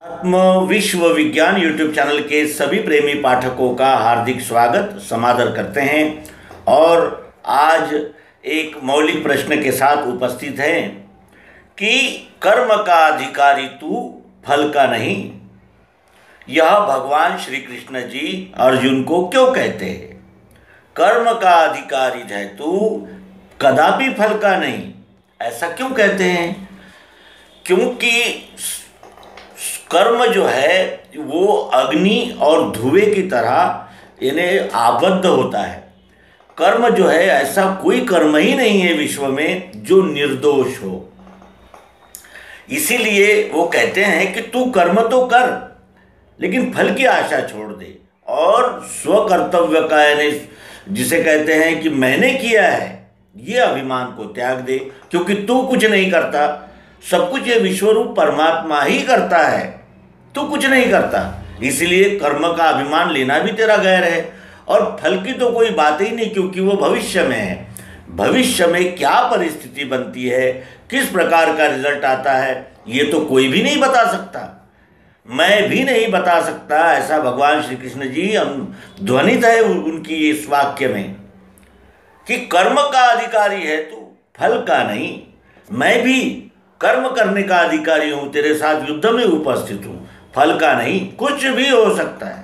आत्म विश्व विज्ञान यूट्यूब चैनल के सभी प्रेमी पाठकों का हार्दिक स्वागत समादर करते हैं और आज एक मौलिक प्रश्न के साथ उपस्थित हैं कि कर्म का अधिकारी तू फल का नहीं। यह भगवान श्री कृष्ण जी अर्जुन को क्यों कहते हैं? कर्म का अधिकारी है तू, कदापि फल का नहीं, ऐसा क्यों कहते हैं? क्योंकि कर्म जो है वो अग्नि और धुएं की तरह यानी आबद्ध होता है। कर्म जो है ऐसा कोई कर्म ही नहीं है विश्व में जो निर्दोष हो। इसीलिए वो कहते हैं कि तू कर्म तो कर लेकिन फल की आशा छोड़ दे और स्वकर्तव्य का यानी जिसे कहते हैं कि मैंने किया है ये अभिमान को त्याग दे, क्योंकि तू कुछ नहीं करता, सब कुछ ये विश्वरूप परमात्मा ही करता है, तू कुछ नहीं करता। इसलिए कर्म का अभिमान लेना भी तेरा गैर है और फल की तो कोई बात ही नहीं, क्योंकि वो भविष्य में है। भविष्य में क्या परिस्थिति बनती है, किस प्रकार का रिजल्ट आता है, ये तो कोई भी नहीं बता सकता, मैं भी नहीं बता सकता। ऐसा भगवान श्री कृष्ण जी ध्वनित है उनकी इस वाक्य में कि कर्म का अधिकारी है तू, फल का नहीं। मैं भी कर्म करने का अधिकारी हूं, तेरे साथ युद्ध में उपस्थित हूं, फल का नहीं। कुछ भी हो सकता है,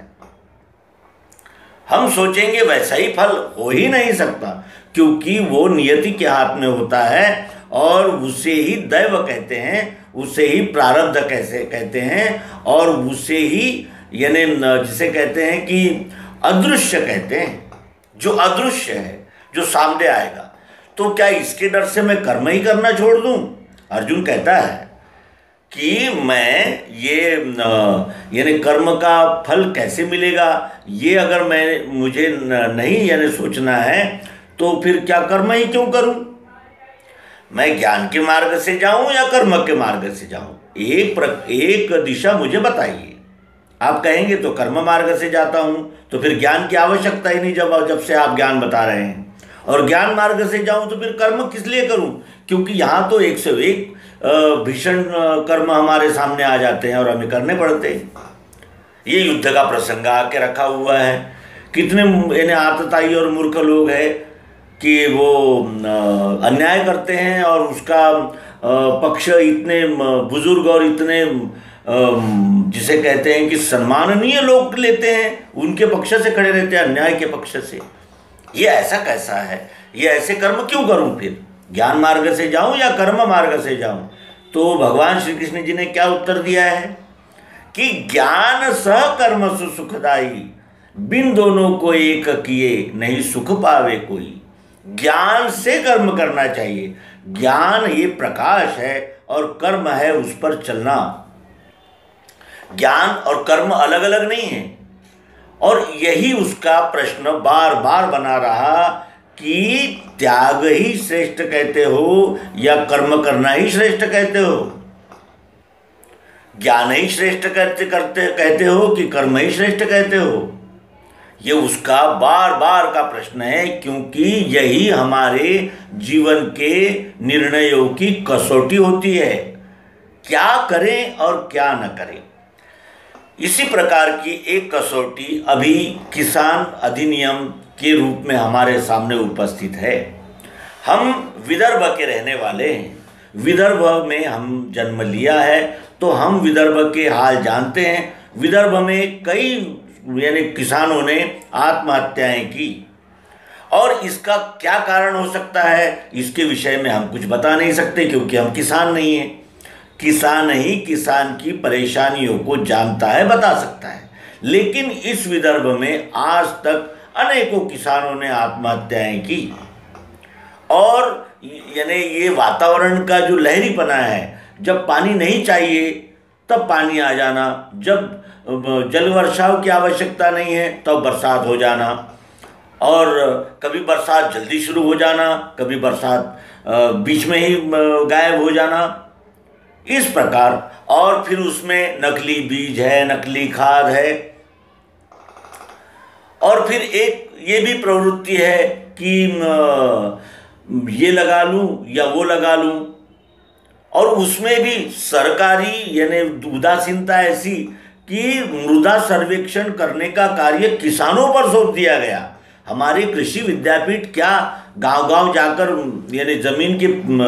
हम सोचेंगे वैसा ही फल हो ही नहीं सकता, क्योंकि वो नियति के हाथ में होता है और उसे ही दैव कहते हैं, उसे ही प्रारब्ध कैसे कहते हैं और उसे ही यानी जिसे कहते हैं कि अदृश्य कहते हैं, जो अदृश्य है, जो सामने आएगा। तो क्या इसके डर से मैं कर्म ही करना छोड़ दूं? अर्जुन कहता है कि मैं ये यानी कर्म का फल कैसे मिलेगा, ये अगर मुझे नहीं यानी सोचना है तो फिर क्या कर्म ही क्यों करूं? मैं ज्ञान के मार्ग से जाऊं या कर्म के मार्ग से जाऊं? एक दिशा मुझे बताइए। आप कहेंगे तो कर्म मार्ग से जाता हूं, तो फिर ज्ञान की आवश्यकता ही नहीं जब से आप ज्ञान बता रहे हैं। और ज्ञान मार्ग से जाऊं तो फिर कर्म किस लिए करूं? क्योंकि यहाँ तो 101 भीषण कर्म हमारे सामने आ जाते हैं और हमें करने पड़ते हैं। ये युद्ध का प्रसंग आके रखा हुआ है। कितने यानी आतताई और मूर्ख लोग हैं कि वो अन्याय करते हैं और उसका पक्ष इतने बुजुर्ग और इतने जिसे कहते हैं कि सम्माननीय लोग लेते हैं, उनके पक्ष से खड़े रहते हैं, अन्याय के पक्ष से। ये ऐसा कैसा है? ये ऐसे कर्म क्यों करूं? फिर ज्ञान मार्ग से जाऊं या कर्म मार्ग से जाऊं? तो भगवान श्री कृष्ण जी ने क्या उत्तर दिया है कि ज्ञान सह कर्म सुखदाई, बिन दोनों को एक किए नहीं सुख पावे कोई। ज्ञान से कर्म करना चाहिए। ज्ञान ये प्रकाश है और कर्म है उस पर चलना। ज्ञान और कर्म अलग अलग नहीं है। और यही उसका प्रश्न बार बार बना रहा कि त्याग ही श्रेष्ठ कहते हो या कर्म करना ही श्रेष्ठ कहते हो? ज्ञान ही श्रेष्ठ कहते हो कि कर्म ही श्रेष्ठ कहते हो? ये उसका बार बार का प्रश्न है, क्योंकि यही हमारे जीवन के निर्णयों की कसौटी होती है, क्या करें और क्या न करें। इसी प्रकार की एक कसौटी अभी किसान अधिनियम के रूप में हमारे सामने उपस्थित है। हम विदर्भ के रहने वाले हैं, विदर्भ में हम जन्म लिया है, तो हम विदर्भ के हाल जानते हैं। विदर्भ में कई यानी किसानों ने आत्महत्याएं की और इसका क्या कारण हो सकता है, इसके विषय में हम कुछ बता नहीं सकते, क्योंकि हम किसान नहीं हैं। किसान ही किसान की परेशानियों को जानता है, बता सकता है। लेकिन इस विदर्भ में आज तक अनेकों किसानों ने आत्महत्याएं की और यानी ये वातावरण का जो लहरीपना है, जब पानी नहीं चाहिए तब पानी आ जाना, जब जल वर्षाव की आवश्यकता नहीं है तब बरसात हो जाना, और कभी बरसात जल्दी शुरू हो जाना, कभी बरसात बीच में ही गायब हो जाना, इस प्रकार। और फिर उसमें नकली बीज है, नकली खाद है, और फिर एक ये भी प्रवृत्ति है कि ये लगा लूं या वो लगा लूं, और उसमें भी सरकारी यानी उदासीनता ऐसी कि मृदा सर्वेक्षण करने का कार्य किसानों पर सौंप दिया गया। हमारे कृषि विद्यापीठ क्या गांव-गांव जाकर यानी जमीन के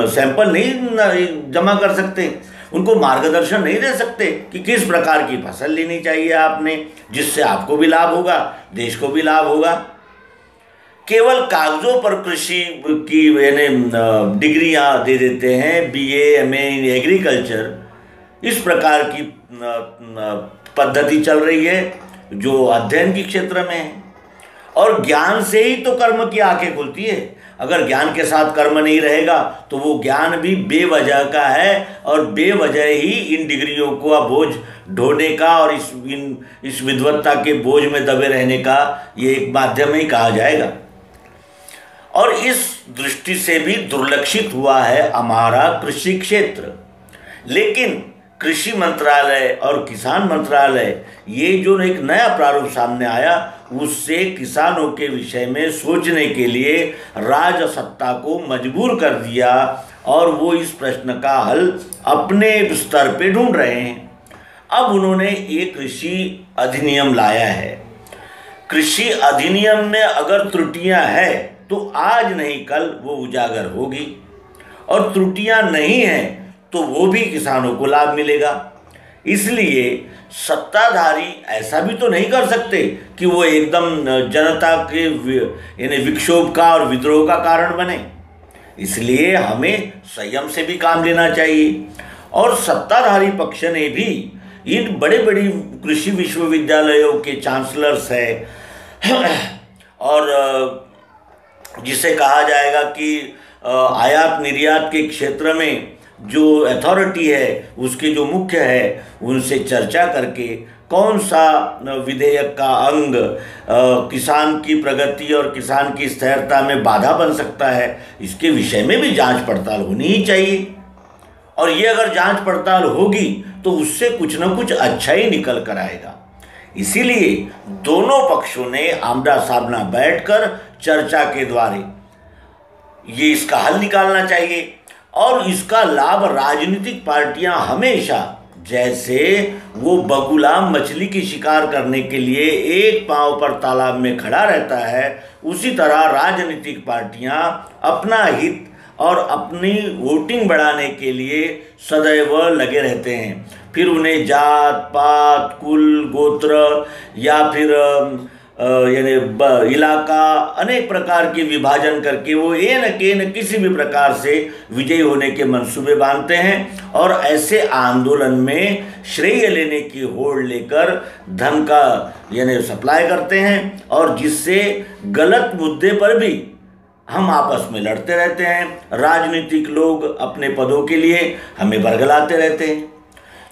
सैंपल नहीं जमा कर सकते, उनको मार्गदर्शन नहीं दे सकते कि किस प्रकार की फसल लेनी चाहिए आपने, जिससे आपको भी लाभ होगा, देश को भी लाभ होगा। केवल कागजों पर कृषि की यानी डिग्रियां दे देते हैं, बीए, एमए इन एग्रीकल्चर। इस प्रकार की पद्धति चल रही है जो अध्ययन के क्षेत्र में है। और ज्ञान से ही तो कर्म की आंखें खुलती है। अगर ज्ञान के साथ कर्म नहीं रहेगा तो वो ज्ञान भी बेवजह का है और बेवजह ही इन डिग्रियों को बोझ ढोने का और इस विद्वत्ता के बोझ में दबे रहने का ये एक माध्यम ही कहा जाएगा। और इस दृष्टि से भी दुर्लक्षित हुआ है हमारा कृषि क्षेत्र। लेकिन कृषि मंत्रालय और किसान मंत्रालय ये जो एक नया प्रारूप सामने आया, उससे किसानों के विषय में सोचने के लिए राजसत्ता को मजबूर कर दिया और वो इस प्रश्न का हल अपने स्तर पे ढूंढ रहे हैं। अब उन्होंने ये कृषि अधिनियम लाया है। कृषि अधिनियम में अगर त्रुटियां हैं तो आज नहीं कल वो उजागर होगी, और त्रुटियां नहीं हैं तो वो भी किसानों को लाभ मिलेगा। इसलिए सत्ताधारी ऐसा भी तो नहीं कर सकते कि वो एकदम जनता के यानी विक्षोभ का और विद्रोह का कारण बने। इसलिए हमें संयम से भी काम लेना चाहिए। और सत्ताधारी पक्ष ने भी इन बड़े बड़ी कृषि विश्वविद्यालयों के चांसलर्स हैं और जिसे कहा जाएगा कि आयात निर्यात के क्षेत्र में जो अथॉरिटी है उसके जो मुख्य है, उनसे चर्चा करके कौन सा विधेयक का अंग किसान की प्रगति और किसान की स्थिरता में बाधा बन सकता है, इसके विषय में भी जांच पड़ताल होनी ही चाहिए। और ये अगर जांच पड़ताल होगी तो उससे कुछ न कुछ अच्छा ही निकल कर आएगा। इसीलिए दोनों पक्षों ने आमना सामना बैठकर चर्चा के द्वारा ये इसका हल निकालना चाहिए। और इसका लाभ राजनीतिक पार्टियां हमेशा, जैसे वो बगुला मछली की शिकार करने के लिए एक पांव पर तालाब में खड़ा रहता है, उसी तरह राजनीतिक पार्टियां अपना हित और अपनी वोटिंग बढ़ाने के लिए सदैव लगे रहते हैं। फिर उन्हें जात पात, कुल, गोत्र या फिर यानी इलाका अनेक प्रकार के विभाजन करके वो न किसी भी प्रकार से विजयी होने के मंसूबे बांधते हैं और ऐसे आंदोलन में श्रेय लेने की होड़ लेकर धन का यानी सप्लाई करते हैं, और जिससे गलत मुद्दे पर भी हम आपस में लड़ते रहते हैं। राजनीतिक लोग अपने पदों के लिए हमें बरगलाते रहते हैं।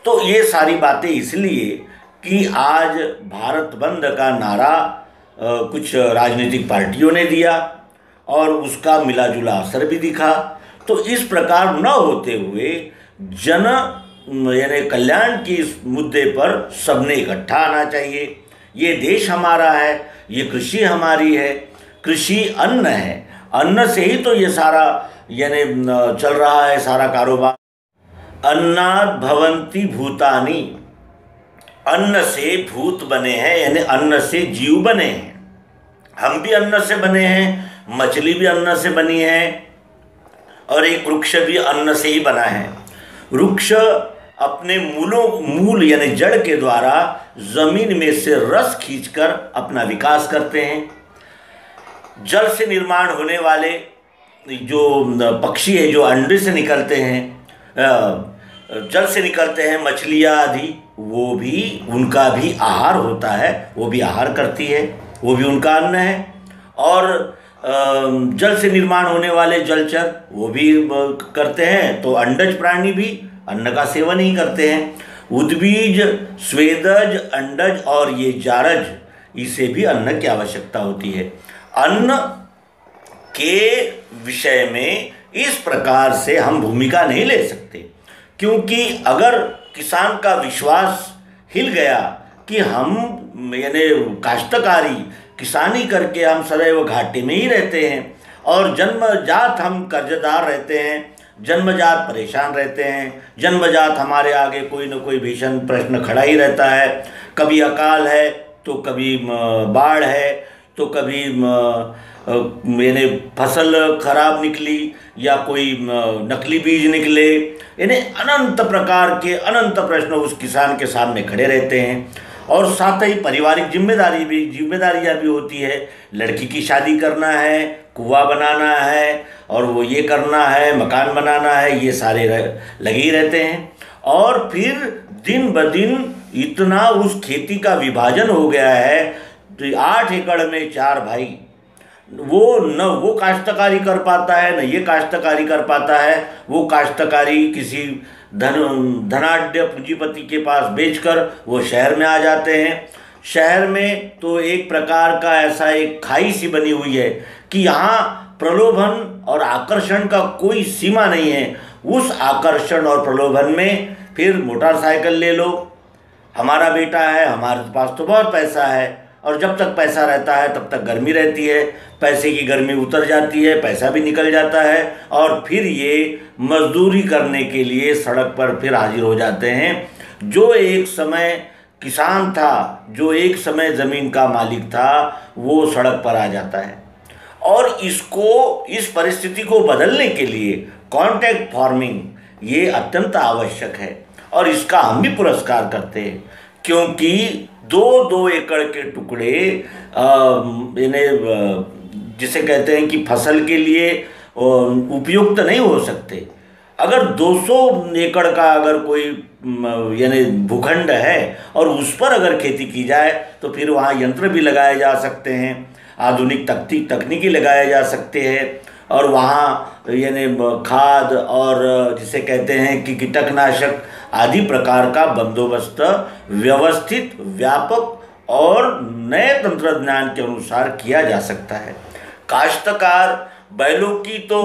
तो ये सारी बातें इसलिए कि आज भारत बंद का नारा कुछ राजनीतिक पार्टियों ने दिया और उसका मिला जुला असर भी दिखा। तो इस प्रकार न होते हुए जन यानी कल्याण के इस मुद्दे पर सबने इकट्ठा आना चाहिए। ये देश हमारा है, ये कृषि हमारी है, कृषि अन्न है, अन्न से ही तो ये सारा यानी चल रहा है सारा कारोबार। अन्नात् भवन्ति भूतानि, अन्न से भूत बने हैं यानी अन्न से जीव बने हैं। हम भी अन्न से बने हैं, मछली भी अन्न से बनी है और एक वृक्ष भी अन्न से ही बना है। वृक्ष अपने मूल यानी जड़ के द्वारा जमीन में से रस खींचकर अपना विकास करते हैं। जल से निर्माण होने वाले जो पक्षी है जो अंडे से निकलते हैं, जल से निकलते हैं मछलियाँ आदि, वो भी उनका भी आहार होता है, वो भी आहार करती है, वो भी उनका अन्न है। और जल से निर्माण होने वाले जलचर वो भी करते हैं, तो अंडज प्राणी भी अन्न का सेवन ही करते हैं। उद्बीज, स्वेदज, अंडज और ये जारज, इसे भी अन्न की आवश्यकता होती है। अन्न के विषय में इस प्रकार से हम भूमिका नहीं ले सकते, क्योंकि अगर किसान का विश्वास हिल गया कि हम यानी काश्तकारी किसानी करके हम सदैव घाटे में ही रहते हैं और जन्मजात हम कर्जदार रहते हैं, जन्मजात परेशान रहते हैं, जन्मजात हमारे आगे कोई न कोई भीषण प्रश्न खड़ा ही रहता है। कभी अकाल है तो कभी बाढ़ है, तो कभी यानी फसल खराब निकली या कोई नकली बीज निकले, यानी अनंत प्रकार के अनंत प्रश्न उस किसान के सामने खड़े रहते हैं। और साथ ही पारिवारिक जिम्मेदारियाँ भी होती है। लड़की की शादी करना है, कुआं बनाना है, और वो ये करना है, मकान बनाना है, ये सारे लगे ही रहते हैं। और फिर दिन ब दिन इतना उस खेती का विभाजन हो गया है, तो 8 एकड़ में 4 भाई, वो काश्तकारी कर पाता है, न ये काश्तकारी कर पाता है। वो काश्तकारी किसी धनाढ्य पूंजीपति के पास बेचकर वो शहर में आ जाते हैं। शहर में तो एक प्रकार का ऐसा एक खाई सी बनी हुई है कि यहाँ प्रलोभन और आकर्षण का कोई सीमा नहीं है। उस आकर्षण और प्रलोभन में फिर मोटरसाइकिल ले लो, हमारा बेटा है, हमारे पास तो बहुत पैसा है, और जब तक पैसा रहता है तब तक गर्मी रहती है। पैसे की गर्मी उतर जाती है, पैसा भी निकल जाता है, और फिर ये मजदूरी करने के लिए सड़क पर फिर हाजिर हो जाते हैं। जो एक समय किसान था, जो एक समय ज़मीन का मालिक था, वो सड़क पर आ जाता है। और इस परिस्थिति को बदलने के लिए कॉन्ट्रैक्ट फार्मिंग ये अत्यंत आवश्यक है, और इसका हम भी पुरस्कार करते हैं, क्योंकि 2-2 एकड़ के टुकड़े इन्हें जिसे कहते हैं कि फसल के लिए उपयुक्त नहीं हो सकते। अगर 200 एकड़ का अगर कोई यानी भूखंड है और उस पर अगर खेती की जाए तो फिर वहाँ यंत्र भी लगाए जा सकते हैं, आधुनिक तकनीकी लगाए जा सकते हैं, और वहाँ यानी खाद और जिसे कहते हैं कि कीटनाशक आदि प्रकार का बंदोबस्त व्यवस्थित, व्यापक और नए तंत्रज्ञान के अनुसार किया जा सकता है। काश्तकार बैलों की तो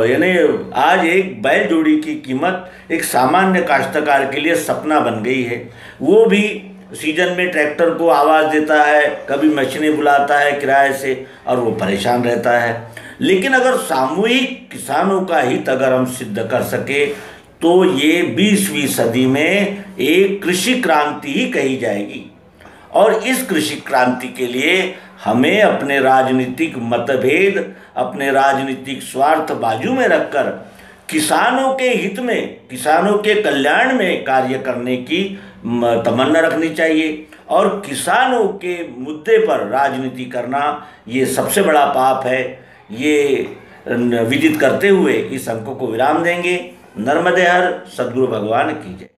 यानी आज एक बैल जोड़ी की कीमत एक सामान्य काश्तकार के लिए सपना बन गई है। वो भी सीजन में ट्रैक्टर को आवाज़ देता है, कभी मशीनें बुलाता है किराए से, और वो परेशान रहता है। लेकिन अगर सामूहिक किसानों का हित अगर हम सिद्ध कर सके तो ये 20वीं सदी में एक कृषि क्रांति ही कही जाएगी। और इस कृषि क्रांति के लिए हमें अपने राजनीतिक मतभेद, अपने राजनीतिक स्वार्थ बाजू में रखकर किसानों के हित में, किसानों के कल्याण में कार्य करने की तमन्ना रखनी चाहिए। और किसानों के मुद्दे पर राजनीति करना ये सबसे बड़ा पाप है। ये विदित करते हुए इस अंक को विराम देंगे। नर्मदे हर, सद्गुरु भगवान की जय।